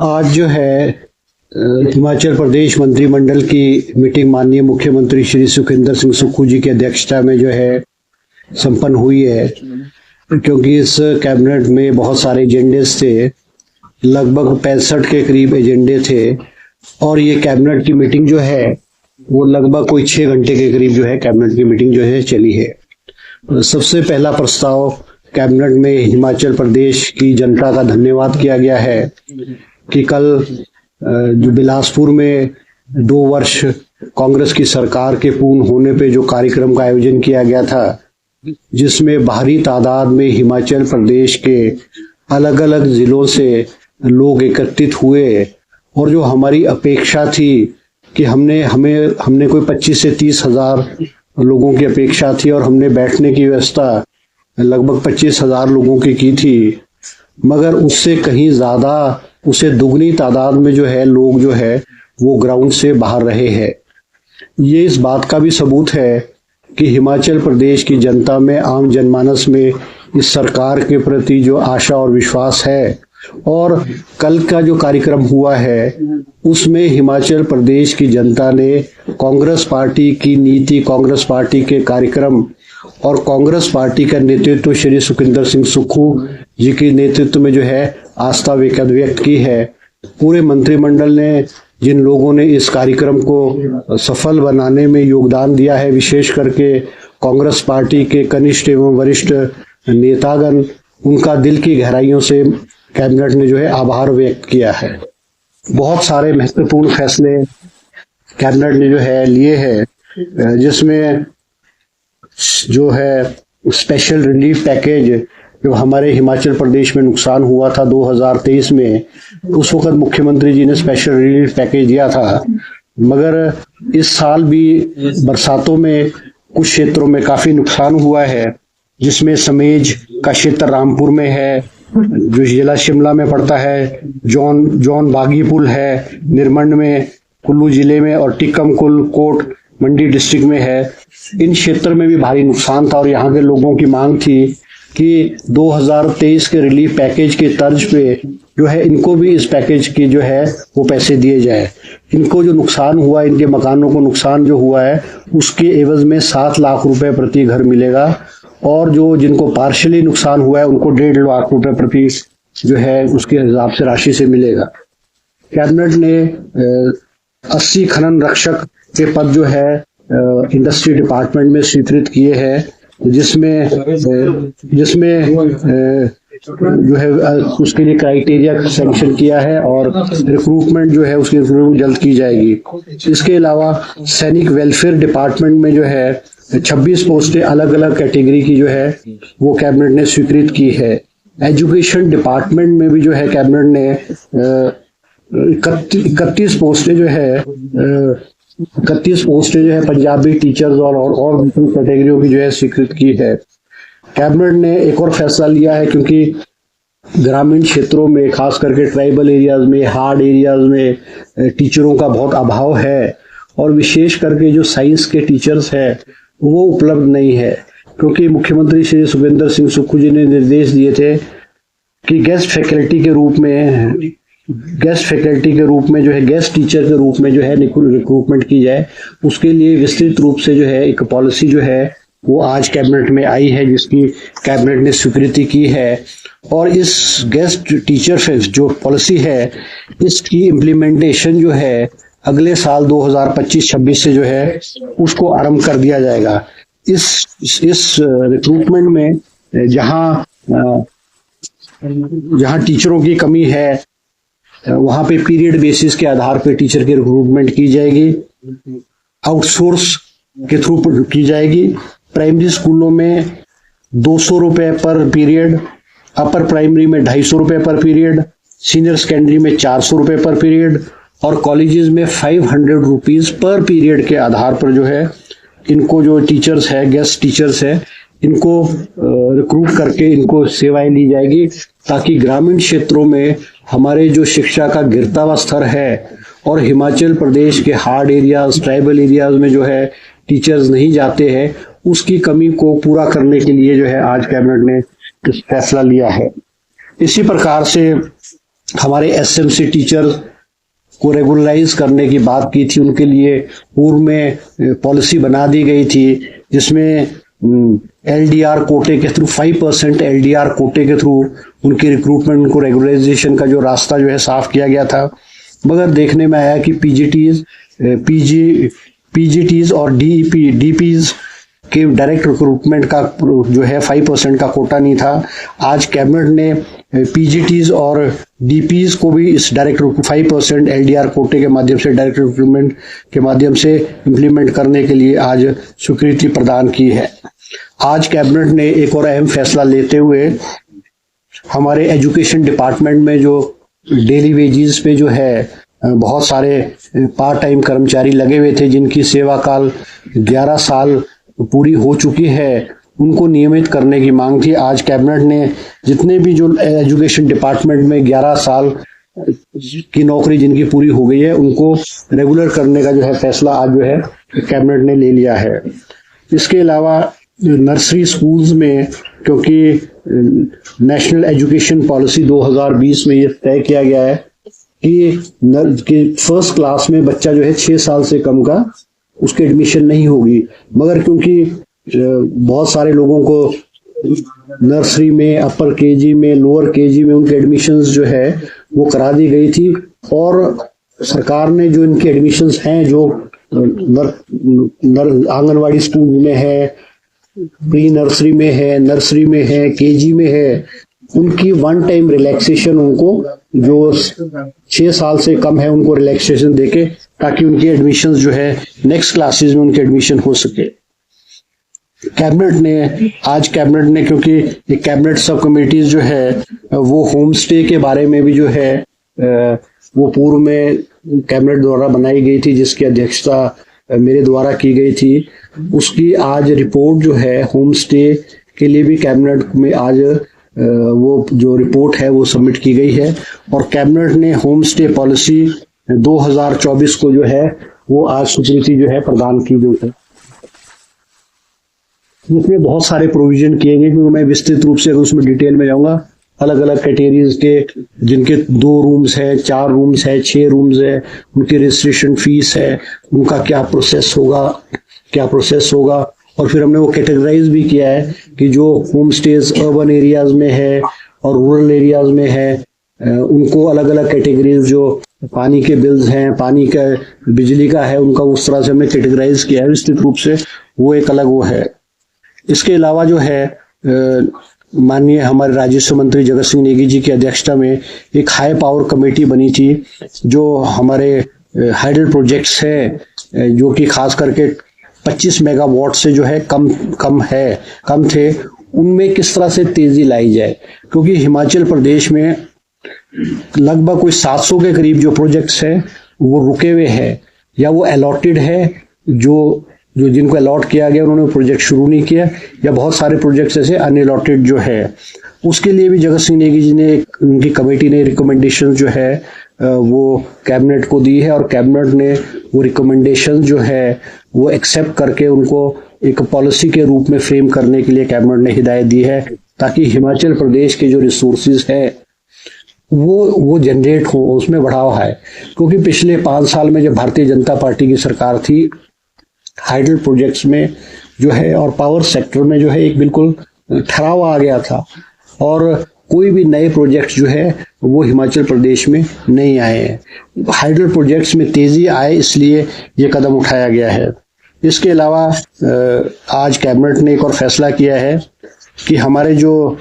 आज जो है हिमाचल प्रदेश मंत्रिमंडल की मीटिंग माननीय मुख्यमंत्री श्री सुखविंदर सिंह सुक्खू जी की अध्यक्षता में जो है संपन्न हुई है। क्योंकि इस कैबिनेट में बहुत सारे एजेंडेस थे, लगभग 65 के करीब एजेंडे थे और ये कैबिनेट की मीटिंग जो है वो लगभग कोई 6 घंटे के करीब जो है कैबिनेट की मीटिंग जो है चली है। सबसे पहला प्रस्ताव कैबिनेट में हिमाचल प्रदेश की जनता का धन्यवाद किया गया है कि कल जो बिलासपुर में 2 वर्ष कांग्रेस की सरकार के पूर्ण होने पे जो कार्यक्रम का आयोजन किया गया था, जिसमें भारी तादाद में हिमाचल प्रदेश के अलग अलग जिलों से लोग एकत्रित हुए और जो हमारी अपेक्षा थी कि हमने कोई 25 से 30 हजार लोगों की अपेक्षा थी और हमने बैठने की व्यवस्था लगभग 25,000 लोगों की थी, मगर उससे कहीं ज्यादा, उसे दुगनी तादाद में जो है लोग जो है वो ग्राउंड से बाहर रहे हैं। ये इस बात का भी सबूत है कि हिमाचल प्रदेश की जनता में, आम जनमानस में इस सरकार के प्रति जो आशा और विश्वास है। और कल का जो कार्यक्रम हुआ है उसमें हिमाचल प्रदेश की जनता ने कांग्रेस पार्टी की नीति, कांग्रेस पार्टी के कार्यक्रम और कांग्रेस पार्टी का नेतृत्व श्री सुखविंदर सिंह सुक्खू जी के नेतृत्व में जो है आस्था व्यक्त की है। पूरे मंत्रिमंडल ने, जिन लोगों ने इस कार्यक्रम को सफल बनाने में योगदान दिया है, विशेष करके कांग्रेस पार्टी के कनिष्ठ एवं वरिष्ठ नेतागण, उनका दिल की गहराइयों से कैबिनेट ने जो है आभार व्यक्त किया है। बहुत सारे महत्वपूर्ण फैसले कैबिनेट ने जो है लिए हैं, जिसमें जो है स्पेशल रिलीफ पैकेज जो हमारे हिमाचल प्रदेश में नुकसान हुआ था 2023 में, उस वक्त मुख्यमंत्री जी ने स्पेशल रिलीफ पैकेज दिया था। मगर इस साल भी बरसातों में कुछ क्षेत्रों में काफी नुकसान हुआ है, जिसमें समेज का क्षेत्र रामपुर में है, जो जिला शिमला में पड़ता है, जॉन बागी पुल है निरमंड में, कुल्लू जिले में, और टिक्कम कुल कोट मंडी डिस्ट्रिक्ट में है। इन क्षेत्र में भी भारी नुकसान था और यहाँ के लोगों की मांग थी कि 2023 के रिलीफ पैकेज के तर्ज पे जो है इनको भी इस पैकेज की जो है वो पैसे दिए जाए। इनको जो नुकसान हुआ, इनके मकानों को नुकसान जो हुआ है उसके एवज में 7 लाख रुपए प्रति घर मिलेगा और जो जिनको पार्शियली नुकसान हुआ है उनको 1.5 लाख रुपए प्रति जो है उसके हिसाब से राशि से मिलेगा। कैबिनेट ने 80 खनन रक्षक के पद जो है इंडस्ट्री डिपार्टमेंट में स्वीकृत किए हैं, जिसमें जो है उसके लिए क्राइटेरिया सैंक्शन किया है और रिक्रूटमेंट जो है उसकी रिक्रूटमेंट जल्द की जाएगी। इसके अलावा सैनिक वेलफेयर डिपार्टमेंट में जो है 26 पोस्टें अलग अलग कैटेगरी की जो है वो कैबिनेट ने स्वीकृत की है। एजुकेशन डिपार्टमेंट में भी जो है कैबिनेट ने 31 पोस्टें जो है पंजाबी टीचर्स और कैटेगरियों की जो है स्वीकृत की है। कैबिनेट ने एक और फैसला लिया है, क्योंकि ग्रामीण क्षेत्रों में, खास करके ट्राइबल एरियाज में, हार्ड एरियाज में टीचरों का बहुत अभाव है और विशेष करके जो साइंस के टीचर्स है वो उपलब्ध नहीं है। क्योंकि मुख्यमंत्री श्री सुखविंदर सिंह सुक्खू जी ने निर्देश दिए थे कि गेस्ट फैकल्टी के रूप में जो है गेस्ट टीचर के रूप में जो है रिक्रूटमेंट की जाए। उसके लिए विस्तृत रूप से जो है एक पॉलिसी जो है वो आज कैबिनेट में आई है, जिसकी कैबिनेट ने स्वीकृति की है। और इस गेस्ट टीचर जो पॉलिसी है इसकी इम्प्लीमेंटेशन जो है अगले साल 2025-26 से जो है उसको आरंभ कर दिया जाएगा। इस रिक्रूटमेंट में जहां टीचरों की कमी है वहां पे पीरियड बेसिस के आधार पे टीचर की रिक्रूटमेंट की जाएगी, आउटसोर्स के थ्रू की जाएगी। प्राइमरी स्कूलों में 200 रुपए पर पीरियड, अपर प्राइमरी में 250 रुपए पर पीरियड, सीनियर सेकेंडरी में 400 रुपए पर पीरियड और कॉलेजेस में 500 रुपीज पर पीरियड के आधार पर जो है इनको जो टीचर्स है, गेस्ट टीचर्स है, इनको रिक्रूट करके इनको सेवाएं ली जाएगी, ताकि ग्रामीण क्षेत्रों में हमारे जो शिक्षा का गिरता हुआ स्तर है और हिमाचल प्रदेश के हार्ड एरियाज, ट्राइबल एरियाज में जो है टीचर्स नहीं जाते हैं, उसकी कमी को पूरा करने के लिए जो है आज कैबिनेट ने फैसला लिया है। इसी प्रकार से हमारे एसएमसी टीचर को रेगुलराइज करने की बात की थी, उनके लिए पूर्व में पॉलिसी बना दी गई थी जिसमें एलडीआर कोटे के थ्रू 5% एलडीआर कोटे के थ्रू उनकी रिक्रूटमेंट, उनको रेगुलराइजेशन का जो रास्ता जो है साफ किया गया था। मगर देखने में आया कि पीजीटीज और डीपीज के डायरेक्ट रिक्रूटमेंट का जो है 5% का कोटा नहीं था। आज कैबिनेट ने पीजीटीज और डीपीज को भी इस डायरेक्ट 5% एलडीआर कोटे के माध्यम से, डायरेक्ट रिक्रूटमेंट के माध्यम से इम्प्लीमेंट करने के लिए आज स्वीकृति प्रदान की है। आज कैबिनेट ने एक और अहम फैसला लेते हुए हमारे एजुकेशन डिपार्टमेंट में जो डेली वेजेस पे जो है बहुत सारे पार्ट टाइम कर्मचारी लगे हुए थे, जिनकी सेवा काल 11 साल पूरी हो चुकी है, उनको नियमित करने की मांग थी। आज कैबिनेट ने जितने भी जो एजुकेशन डिपार्टमेंट में 11 साल की नौकरी जिनकी पूरी हो गई है, उनको रेगुलर करने का जो है फैसला आज जो है कैबिनेट ने ले लिया है। इसके अलावा नर्सरी स्कूल्स में, क्योंकि नेशनल एजुकेशन पॉलिसी 2020 में ये तय किया गया है कि फर्स्ट क्लास में बच्चा जो है 6 साल से कम का उसकी एडमिशन नहीं होगी, मगर क्योंकि बहुत सारे लोगों को नर्सरी में, अपर केजी में, लोअर केजी में उनके एडमिशन्स जो है वो करा दी गई थी, और सरकार ने जो इनके एडमिशन्स हैं जो आंगनवाड़ी स्कूल में है, प्री नर्सरी में है, नर्सरी में है, केजी में है, उनकी वन टाइम रिलैक्सेशन, उनको जो 6 साल से कम है उनको रिलैक्सेशन देके, ताकि उनकी एडमिशन जो है नेक्स्ट क्लासेस में उनके एडमिशन हो सके। कैबिनेट ने क्योंकि ये कैबिनेट सब कमेटीज जो है वो होम स्टे के बारे में भी जो है वो पूर्व में कैबिनेट द्वारा बनाई गई थी, जिसकी अध्यक्षता मेरे द्वारा की गई थी, उसकी आज रिपोर्ट जो है होम स्टे के लिए भी कैबिनेट में आज वो जो रिपोर्ट है वो सबमिट की गई है, और कैबिनेट ने होम स्टे पॉलिसी 2024 को जो है वो आज स्वीकृति जो है प्रदान की गई है। इसमें बहुत सारे प्रोविजन किए गए, क्योंकि मैं विस्तृत रूप से अगर उसमें डिटेल में जाऊंगा, अलग अलग कैटेगरीज के जिनके 2 रूम्स है, 4 रूम्स है, 6 रूम्स है, उनकी रजिस्ट्रेशन फीस है, उनका क्या प्रोसेस होगा, और फिर हमने वो कैटेगराइज भी किया है कि जो होम स्टेज अर्बन एरियाज में है और रूरल एरियाज में है, उनको अलग अलग कैटेगरीज, जो पानी के बिल्स हैं, पानी का, बिजली का है, उनका उस तरह से हमने कैटेगराइज किया है विस्तृत रूप से, वो एक अलग वो है। इसके अलावा जो है माननीय हमारे राजस्व मंत्री जगत सिंह नेगी जी की अध्यक्षता में एक हाई पावर कमेटी बनी थी, जो हमारे हाइडल प्रोजेक्ट्स है जो कि खास करके 25 मेगावाट से जो है कम थे, उनमें किस तरह से तेजी लाई जाए, क्योंकि हिमाचल प्रदेश में लगभग कोई 700 के करीब जो प्रोजेक्ट्स हैं वो रुके हुए हैं, या वो अलॉटेड है, जो जिनको अलॉट किया गया उन्होंने प्रोजेक्ट शुरू नहीं किया, या बहुत सारे प्रोजेक्ट्स ऐसे अनअलॉटेड जो है। उसके लिए भी जगत सिंह नेगी जी ने, उनकी कमेटी ने रिकमेंडेशन जो है वो कैबिनेट को दी है, और कैबिनेट ने वो रिकमेंडेशन जो है वो एक्सेप्ट करके उनको एक पॉलिसी के रूप में फ्रेम करने के लिए कैबिनेट ने हिदायत दी है, ताकि हिमाचल प्रदेश के जो रिसोर्सेज है वो जनरेट हो, उसमें बढ़ावा है। क्योंकि पिछले 5 साल में जब भारतीय जनता पार्टी की सरकार थी, हाइडल प्रोजेक्ट्स में जो है और पावर सेक्टर में जो है एक बिल्कुल ठहराव आ गया था, और कोई भी नए प्रोजेक्ट्स जो है वो हिमाचल प्रदेश में नहीं आए हैं। हाइडल प्रोजेक्ट्स में तेजी आए, इसलिए ये कदम उठाया गया है। इसके अलावा आज कैबिनेट ने एक और फैसला किया है कि हमारे जो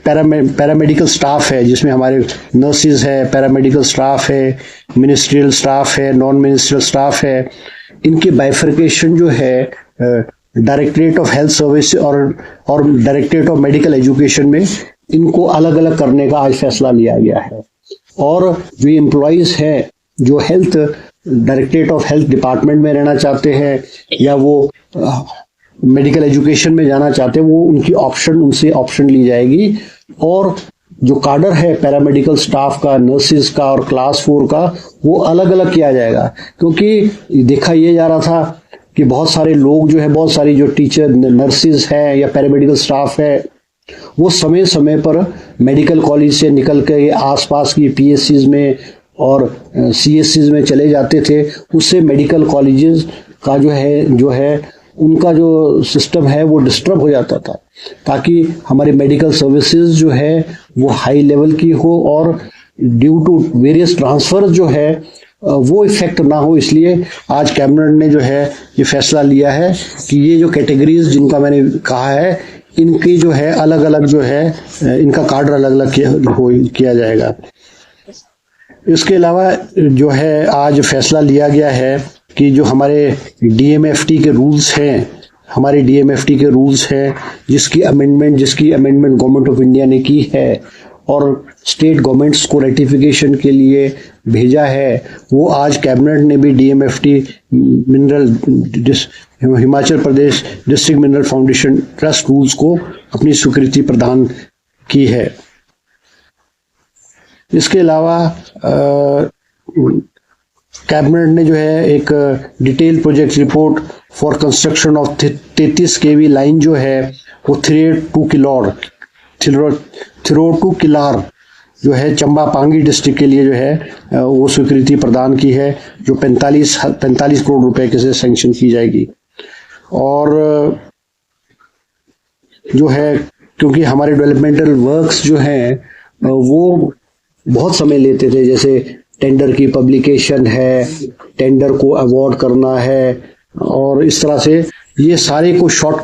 पैरामेडिकल स्टाफ है, जिसमें हमारे नर्सेज है, पैरामेडिकल स्टाफ है, मिनिस्ट्रियल स्टाफ है, नॉन मिनिस्ट्रियल स्टाफ है, इनकी बाइफर्केशन जो है डायरेक्टरेट ऑफ हेल्थ सर्विस और डायरेक्टरेट ऑफ मेडिकल एजुकेशन में इनको अलग अलग करने का आज फैसला लिया गया है। और जो एम्प्लॉइज है जो health directorate of health department में रहना चाहते हैं या वो मेडिकल एजुकेशन में जाना चाहते हैं, वो उनसे ऑप्शन ली जाएगी। और जो काडर है पैरामेडिकल स्टाफ का, नर्सिस का और क्लास 4 का, वो अलग अलग किया जाएगा। क्योंकि देखा ये जा रहा था कि बहुत सारे लोग जो है, बहुत सारी जो टीचर नर्सिस है या पैरामेडिकल स्टाफ है, वो समय समय पर मेडिकल कॉलेज से निकल के आसपास की पीएससीज में और सीएससीज में चले जाते थे। उससे मेडिकल कॉलेजेस का जो है उनका जो सिस्टम है वो डिस्टर्ब हो जाता था, ताकि हमारे मेडिकल सर्विसेज जो है वो हाई लेवल की हो और ड्यू टू वेरियस ट्रांसफर जो है वो इफेक्ट ना हो। इसलिए आज कैबिनेट ने जो है ये फैसला लिया है कि ये जो कैटेगरीज जिनका मैंने कहा है इनकी जो है अलग अलग जो है इनका कार्ड अलग अलग किया जाएगा। इसके अलावा जो है आज फैसला लिया गया है कि जो हमारे डीएमएफटी के रूल्स हैं, जिसकी अमेंडमेंट गवर्नमेंट ऑफ इंडिया ने की है और स्टेट गवर्नमेंट्स को रेटिफिकेशन के लिए भेजा है, वो आज कैबिनेट ने भी DMFT Himachal Pradesh district mineral foundation trust rules को अपनी स्वीकृति प्रदान की है। इसके अलावा कैबिनेट ने जो है एक detail project report for construction of 33 kV line जो है वो थिरोटू किलार जो है चंबा पांगी डिस्ट्रिक्ट के लिए जो है वो स्वीकृति प्रदान की है, जो 45 करोड़ रुपए के से सैंक्शन की जाएगी। और जो है क्योंकि हमारे डेवलपमेंटल वर्क्स जो हैं वो बहुत समय लेते थे, जैसे टेंडर की पब्लिकेशन है, टेंडर को अवार्ड करना है, और इस तरह से ये सारे को शॉर्ट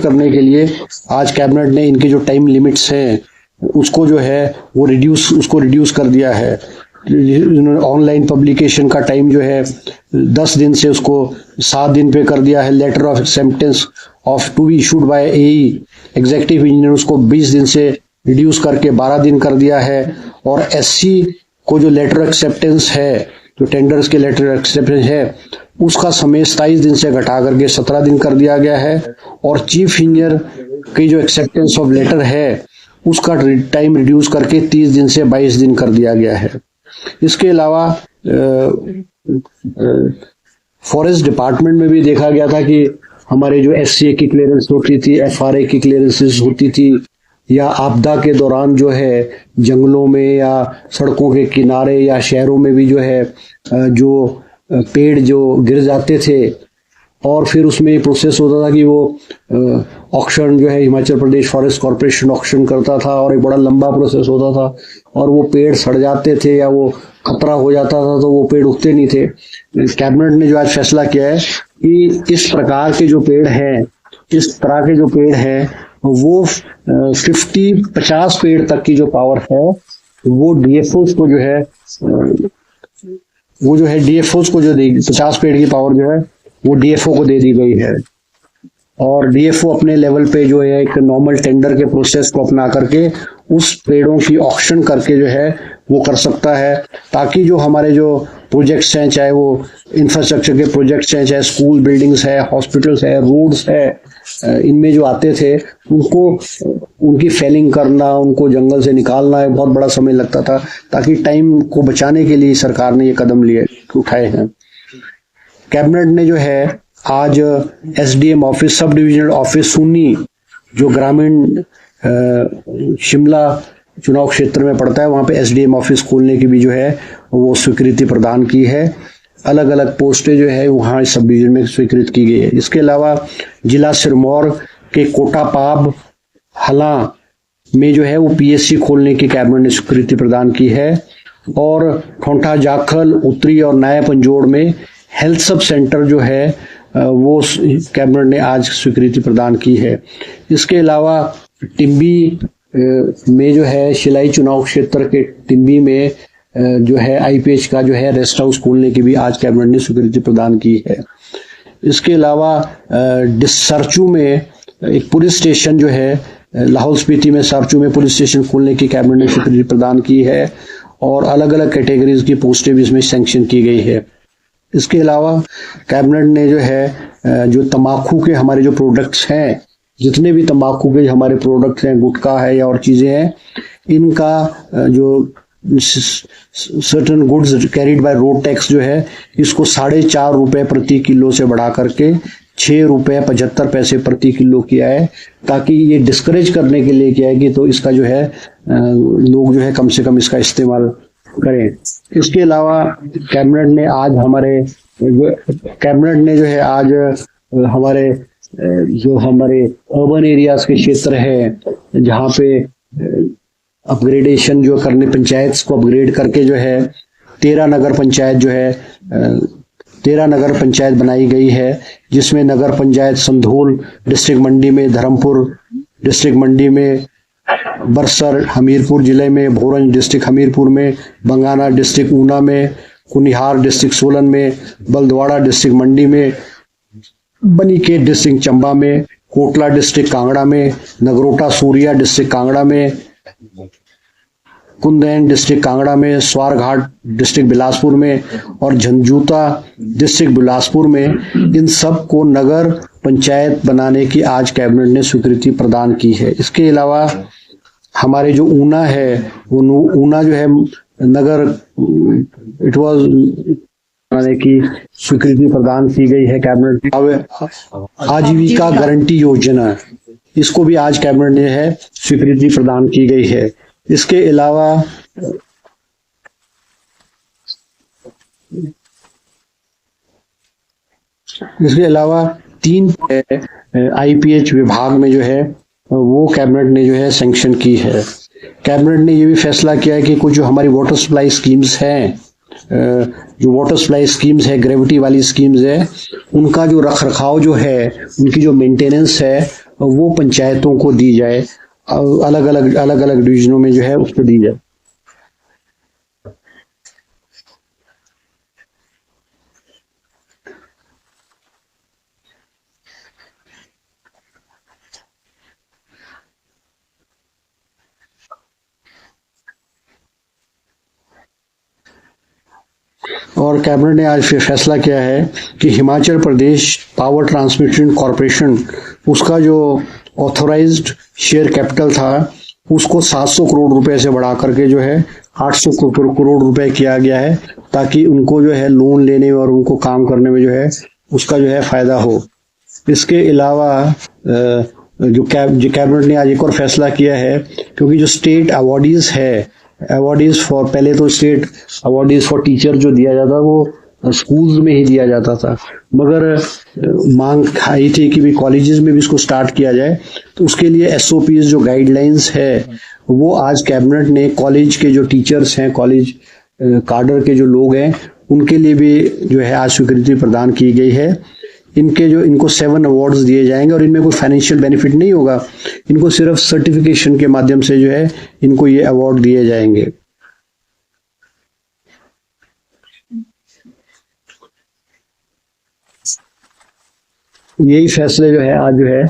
करने के लिए आज कैबिनेट ने इनके जो टाइम लिमिट्स हैं उसको जो है वो रिड्यूस कर दिया है। ऑनलाइन पब्लिकेशन का टाइम जो है 10 दिन से उसको 7 दिन पे कर दिया है। Letter of acceptance of to be issued by AE executive engineer उसको 20 दिन से रिड्यूस करके 12 दिन कर दिया है। और एससी को जो लेटर एक्सेप्टेंस है, जो टेंडर्स के लेटर एक्सेप्टेंस है, उसका समय 27 दिन से घटा करके 17 दिन कर दिया गया है। और चीफ इंजीनियर की जो एक्सेप्टेंस ऑफ लेटर है उसका टाइम रिड्यूस करके 30 दिन से 22 दिन कर दिया गया है। इसके अलावा फॉरेस्ट डिपार्टमेंट में भी देखा गया था कि हमारे जो एफसीए की क्लियरेंस होती थी, एफआरए की क्लियरेंसेस होती थी, या आपदा के दौरान जो है जंगलों में या सड़कों के किनारे या शहरों में भी जो है जो पेड़ जो गिर जाते थे और फिर उसमें प्रोसेस होता था कि वो ऑक्शन जो है Himachal Pradesh forest corporation auction करता था और एक बड़ा लंबा प्रोसेस होता था और वो पेड़ सड़ जाते थे या वो खतरा हो जाता था तो वो पेड़ उगते नहीं थे। कैबिनेट ने जो आज फैसला किया है कि इस तरह के जो पेड़ हैं वो 50 पेड़ तक की जो पावर है वो डीएफओस को जो है डीएफओस को जो देगी, 50 पेड़ की पावर जो है वो डीएफओ को दे दी गई है। और डीएफओ अपने लेवल पे जो है एक नॉर्मल टेंडर के प्रोसेस को अपना करके उस पेड़ों की ऑक्शन करके जो है वो कर सकता है, ताकि जो हमारे जो प्रोजेक्ट्स हैं, चाहे वो इंफ्रास्ट्रक्चर के प्रोजेक्ट्स हैं, चाहे स्कूल बिल्डिंग्स है, हॉस्पिटल्स है, रोड्स है, इनमें जो आते थे उनको उनकी फेलिंग करना, उनको जंगल से निकालना बहुत बड़ा समय लगता था। ताकि टाइम को बचाने के लिए सरकार ने ये कदम उठाए हैं। कैबिनेट ने जो है आज SDM office, sub divisional office Sunni जो ग्रामीण शिमला चुनाव क्षेत्र में पड़ता है, वहां पे एसडीएम ऑफिस खोलने की भी जो है वो स्वीकृति प्रदान की है। अलग अलग पोस्टें जो है वहां सब डिवीजन में स्वीकृत की गई है। इसके अलावा जिला सिरमौर के कोटापाब हला में जो है वो पीएससी खोलने की कैबिनेट ने स्वीकृति प्रदान की है। और ठोंठा जाखल, उत्तरी और नया पंजोड़ में हेल्थ सब सेंटर जो है वो कैबिनेट ने आज स्वीकृति प्रदान की है। इसके अलावा टिम्बी में जो है शिलाई चुनाव क्षेत्र के टिम्बी में जो है आईपीएच का जो है रेस्ट हाउस खोलने की भी आज कैबिनेट ने स्वीकृति प्रदान की है। इसके अलावा सरचू में एक पुलिस स्टेशन जो है लाहौल स्पीति में सरचू में पुलिस स्टेशन खोलने की कैबिनेट ने स्वीकृति प्रदान की है और अलग अलग कैटेगरीज की पोस्टें भी इसमें सैंक्शन की गई है। इसके अलावा कैबिनेट ने जो है जो तंबाकू के हमारे जो प्रोडक्ट्स हैं, जितने भी तंबाकू के हमारे प्रोडक्ट्स हैं, गुटखा है या और चीजें हैं, इनका जो certain goods carried by road tax जो है इसको 4.5 रुपए प्रति किलो से बढ़ा करके ₹6.75 प्रति किलो किया है, ताकि ये डिस्करेज करने के लिए किया है कि तो इसका जो है लोग जो है कम से कम इसका इस्तेमाल करें। इसके अलावा कैबिनेट ने जो है आज हमारे जो हमारे अर्बन एरियाज के क्षेत्र है, जहाँ पे अपग्रेडेशन जो करने, पंचायत को अपग्रेड करके जो है 13 नगर पंचायत बनाई गई है, जिसमें नगर पंचायत संधोल डिस्ट्रिक्ट मंडी में, धर्मपुर डिस्ट्रिक्ट मंडी में, बरसर हमीरपुर जिले में, भोरंज डिस्ट्रिक्ट हमीरपुर में, बंगाना डिस्ट्रिक्ट ऊना में, कुनिहार डिस्ट्रिक्ट सोलन में, बलदवाड़ा डिस्ट्रिक्ट मंडी में, बनीखेत डिस्ट्रिक्ट चंबा में, कोटला डिस्ट्रिक्ट कांगड़ा में, नगरोटा सूरिया डिस्ट्रिक्ट कांगड़ा में, कुंदैन डिस्ट्रिक्ट कांगड़ा में, स्वारघाट डिस्ट्रिक्ट बिलासपुर में और झंझूता डिस्ट्रिक्ट बिलासपुर में, इन सब को नगर पंचायत बनाने की आज कैबिनेट ने स्वीकृति प्रदान की है। इसके अलावा हमारे जो ऊना है, वो ऊना जो है नगर बनाने की स्वीकृति प्रदान की गई है कैबिनेट। अब आजीविका गारंटी योजना, इसको भी आज कैबिनेट ने है स्वीकृति प्रदान की गई है। इसके अलावा 3 IPH विभाग में जो है वो कैबिनेट ने जो है सैंक्शन की है। कैबिनेट ने ये भी फैसला किया है कि कुछ जो हमारी वाटर सप्लाई स्कीम्स हैं, ग्रेविटी वाली स्कीम्स है, उनका जो रख रखाव जो है, उनकी जो मेंटेनेंस है, वो पंचायतों को दी जाए, अलग अलग डिवीजनों में जो है उसको दी जाए। और कैबिनेट ने आज फैसला किया है कि Himachal Pradesh power transmission corporation, उसका जो ऑथोराइज्ड शेयर कैपिटल था, उसको 700 करोड़ रुपए से बढ़ा करके जो है 800 करोड़ रुपए किया गया है, ताकि उनको जो है लोन लेने और उनको काम करने में जो है उसका जो है फायदा हो। इसके अलावा जो कैबिनेट ने आज एक और फैसला किया है, क्योंकि जो स्टेट अवार्डीज है, पहले तो स्टेट अवार्डीज फॉर टीचर जो दिया जाता वो स्कूल्स में ही दिया जाता था, मगर मांग आई थी कि भी कॉलेजेस में भी इसको स्टार्ट किया जाए। तो उसके लिए SOPs जो गाइडलाइंस है, वो आज कैबिनेट ने कॉलेज के जो टीचर्स हैं, कॉलेज काडर के जो लोग हैं, उनके लिए भी जो है आज स्वीकृति प्रदान की गई है। इनको 7 अवार्ड्स दिए जाएंगे और इनमें कोई फाइनेंशियल बेनिफिट नहीं होगा, इनको सिर्फ सर्टिफिकेशन के माध्यम से जो है इनको ये अवार्ड दिए जाएंगे। यही फैसले जो है आज जो है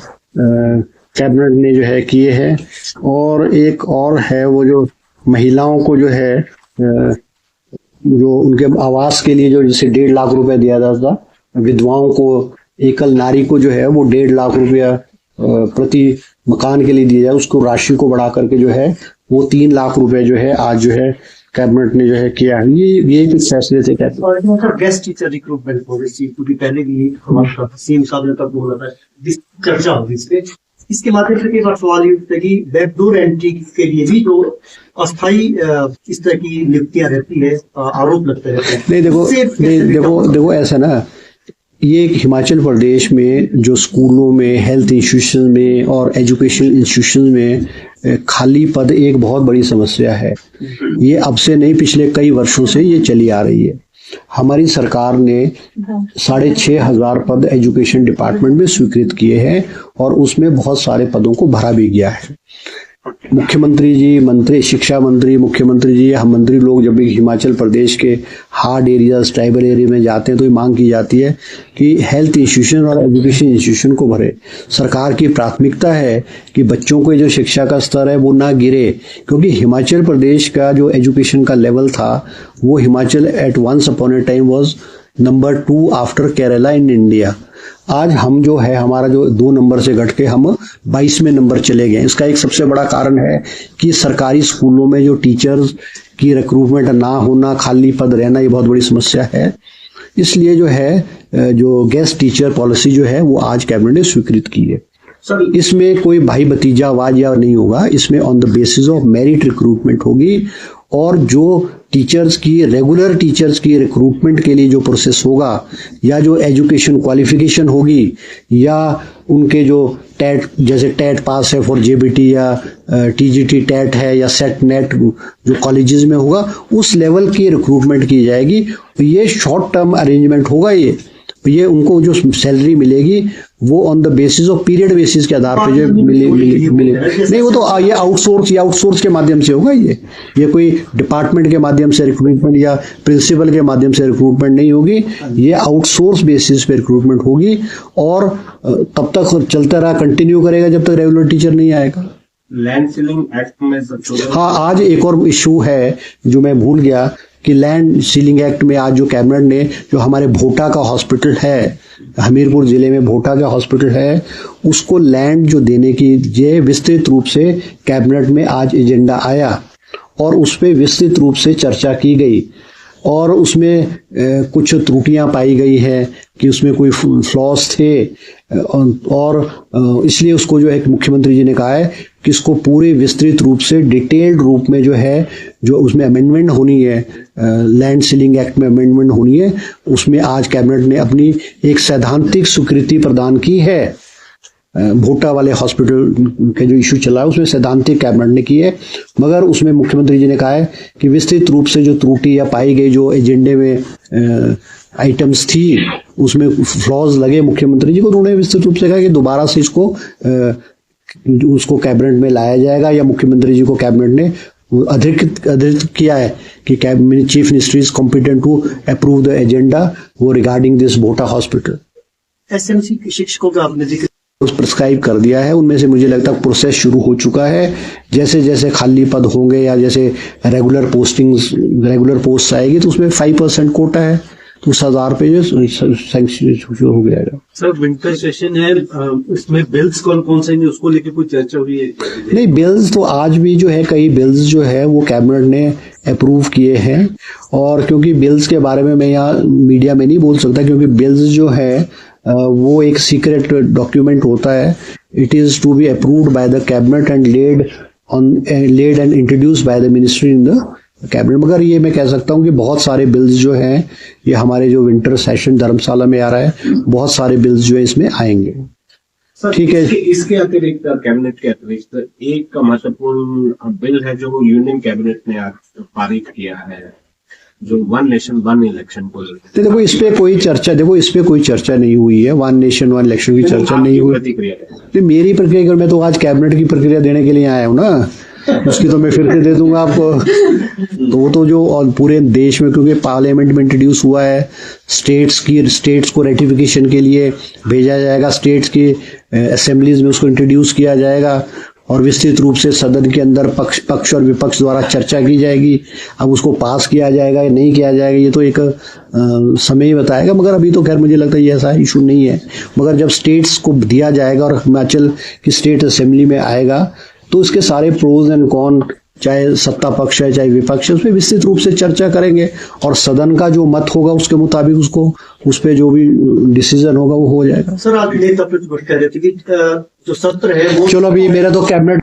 कैबिनेट ने जो है किए हैं। और एक और है, वो जो महिलाओं को जो है जो उनके आवास के लिए जो जैसे 1.5 लाख रुपए दिया जाता था, विधवाओं को, एकल नारी को जो है वो 1.5 लाख रुपया प्रति मकान के लिए दिया जाए, उसको राशि को बढ़ा करके जो है वो 3 लाख रुपए जो है आज जो है कैबिनेट ने जो है किया है। ये कुछ फैसले थे cabinet. Guest teacher recruitment policy, क्योंकि पहले भी हमारा सीएम साहब ने तब बोला था, चर्चा होगी इस पे। इसके माध्यम से एक बार सवाल ये उठता है कि बैकडोर एंट्री के लिए भी जो अस्थायी इस तरह की नियुक्तियां रहती है, आरोप लगते रहते हैं। नहीं, देखो ऐसा ना, ये हिमाचल प्रदेश में जो स्कूलों में, हेल्थ इंस्टीट्यूशन में और एजुकेशनल इंस्टीट्यूशन में खाली पद एक बहुत बड़ी समस्या है। ये अब से नहीं, पिछले कई वर्षों से ये चली आ रही है। हमारी सरकार ने 6,500 पद एजुकेशन डिपार्टमेंट में स्वीकृत किए हैं और उसमें बहुत सारे पदों को भरा भी गया है। मुख्यमंत्री जी, शिक्षा मंत्री, मुख्यमंत्री जी, हम मंत्री लोग जब भी हिमाचल प्रदेश के हार्ड एरियाज, ट्राइबल एरिया में जाते हैं तो ये मांग की जाती है कि हेल्थ इंस्टीट्यूशन और एजुकेशन इंस्टीट्यूशन को भरे। सरकार की प्राथमिकता है कि बच्चों को जो शिक्षा का स्तर है वो ना गिरे, क्योंकि हिमाचल प्रदेश का जो एजुकेशन का लेवल था, वो Himachal at once upon a time was number 2 after Kerala in India. आज हम जो है, हमारा जो 2 नंबर से घट के हम 22वें नंबर चले गए। इसका एक सबसे बड़ा कारण है कि सरकारी स्कूलों में जो टीचर्स की रिक्रूटमेंट ना होना, खाली पद रहना, ये बहुत बड़ी समस्या है। इसलिए जो है जो गेस्ट टीचर पॉलिसी जो है वो आज कैबिनेट ने स्वीकृत की है। सर इसमें कोई भाई भतीजावाद या नहीं होगा, इसमें on the basis of merit recruitment होगी, और जो टीचर्स की रेगुलर टीचर्स की रिक्रूटमेंट के लिए जो प्रोसेस होगा, या जो एजुकेशन क्वालिफिकेशन होगी, या उनके जो टेट, जैसे टेट पास है फॉर जेबीटी या टीजीटी टेट है या सेट नेट जो कॉलेजेस में होगा, उस लेवल की रिक्रूटमेंट की जाएगी। ये शॉर्ट टर्म अरेंजमेंट होगा। ये उनको जो सैलरी मिलेगी वो on the basis of period basis के आधार पे जो मिले नहीं, वो तो ये आउटसोर्स के माध्यम से होगा। ये कोई डिपार्टमेंट के माध्यम से रिक्रूटमेंट या प्रिंसिपल के माध्यम से रिक्रूटमेंट नहीं होगी, ये आउटसोर्स बेसिस पे रिक्रूटमेंट होगी, और तब तक चलता रहा, कंटिन्यू करेगा जब तक रेगुलर टीचर नहीं आएगा। लैंड सीलिंग एक्ट में हाँ, आज एक और इशू है जो मैं भूल गया कि लैंड सीलिंग एक्ट में आज जो कैबिनेट ने, जो हमारे भोटा का हॉस्पिटल है, हमीरपुर जिले में भोटा का हॉस्पिटल है, उसको लैंड जो देने की ये विस्तृत रूप से कैबिनेट में आज एजेंडा आया, और उस पर विस्तृत रूप से चर्चा की गई, और उसमें कुछ त्रुटियां पाई गई है कि उसमें कोई फ्लॉज थे, और इसलिए उसको जो है मुख्यमंत्री जी ने कहा है कि इसको पूरे विस्तृत रूप से डिटेल्ड रूप में जो है, जो उसमें अमेंडमेंट होनी है, लैंड सीलिंग एक्ट में अमेंडमेंट होनी है, उसमें आज कैबिनेट ने अपनी एक सैद्धांतिक स्वीकृति प्रदान की है। भोटा वाले हॉस्पिटल का जो इशू चला है उसमें सैद्धांतिक कैबिनेट ने की है, मगर उसमें मुख्यमंत्री जी ने कहा है कि विस्तृत रूप से जो त्रुटि या पाई गई, जो एजेंडे में आइटम्स थी उसमें फ्लॉज लगे मुख्यमंत्री जी को, तो उन्होंने विस्तृत रूप से कहा कि दोबारा से इसको उसको कैबिनेट में लाया जाएगा, या मुख्यमंत्री जी को कैबिनेट ने अधिकृत किया है कि chief minister is competent to approve the agenda वो regarding this Bhota hospital. SMC के शिक्षकों का आपने जिक्र प्रिस्क्राइब कर दिया है, उनमें से मुझे लगता है प्रोसेस शुरू हो चुका है। जैसे जैसे खाली पद होंगे या जैसे रेगुलर पोस्ट आएगी तो उसमें 5% कोटा है, तो उस 1000 पे जो सैंक्शन शुरू हो जाएगा। सर विंटर सेशन है, इसमें बिल्स कौन कौन से हैं उसको लेके कोई चर्चा हुई है? नहीं, बिल्स तो आज भी जो है, कई बिल्स जो है वो कैबिनेट ने अप्रूव किए हैं, और क्योंकि बिल्स के बारे में मैं यहाँ मीडिया में नहीं बोल सकता, क्योंकि बिल्स जो है वो एक सीक्रेट डॉक्यूमेंट होता है। It is to be approved by the cabinet and laid and introduced by the ministry in the cabinet. मगर ये मैं कह सकता हूँ कि बहुत सारे बिल्स जो हैं, ये हमारे जो विंटर सेशन धर्मशाला में आ रहा है, बहुत सारे बिल्स जो है इसमें आएंगे। ठीक है, इसके अतिरिक्त कैबिनेट के अतिरिक्त एक महत्वपूर्ण बिल है जो यूनियन कैबिनेट ने आज पारित किया है, जो 1 नेशन 1 इलेक्शन को देखो इस पे कोई चर्चा नहीं हुई है। 1 नेशन 1 इलेक्शन की चर्चा नहीं हुई। प्रतिक्रिया मेरी प्रतिक्रिया, मैं तो आज कैबिनेट की प्रतिक्रिया देने के लिए आया हूँ ना, उसकी तो मैं फिर से दे दूंगा आपको। तो वो तो जो और पूरे देश में, क्योंकि पार्लियामेंट में इंट्रोड्यूस हुआ है, स्टेट्स को रेटिफिकेशन के लिए भेजा जाएगा, स्टेट्स की असेंबलीज में उसको इंट्रोड्यूस किया जाएगा, और विस्तृत रूप से सदन के अंदर पक्ष और विपक्ष द्वारा चर्चा की जाएगी। अब उसको पास किया जाएगा या नहीं किया जाएगा ये तो एक समय ही बताएगा, मगर अभी तो खैर मुझे लगता है ये ऐसा इशू नहीं है। मगर जब स्टेट्स को दिया जाएगा और हिमाचल की स्टेट असेंबली में आएगा, तो इसके सारे प्रोज एंड कॉन, चाहे सत्ता पक्ष है चाहे विपक्ष है, उसमें विस्तृत रूप से चर्चा करेंगे, और सदन का जो मत होगा उसके मुताबिक उसको उस पे जो भी डिसीजन होगा वो हो जाएगा। सर आज नेता प्रतिपक्ष कह रहे थे कि जो सत्र है वो, चलो अभी मेरा तो कैबिनेट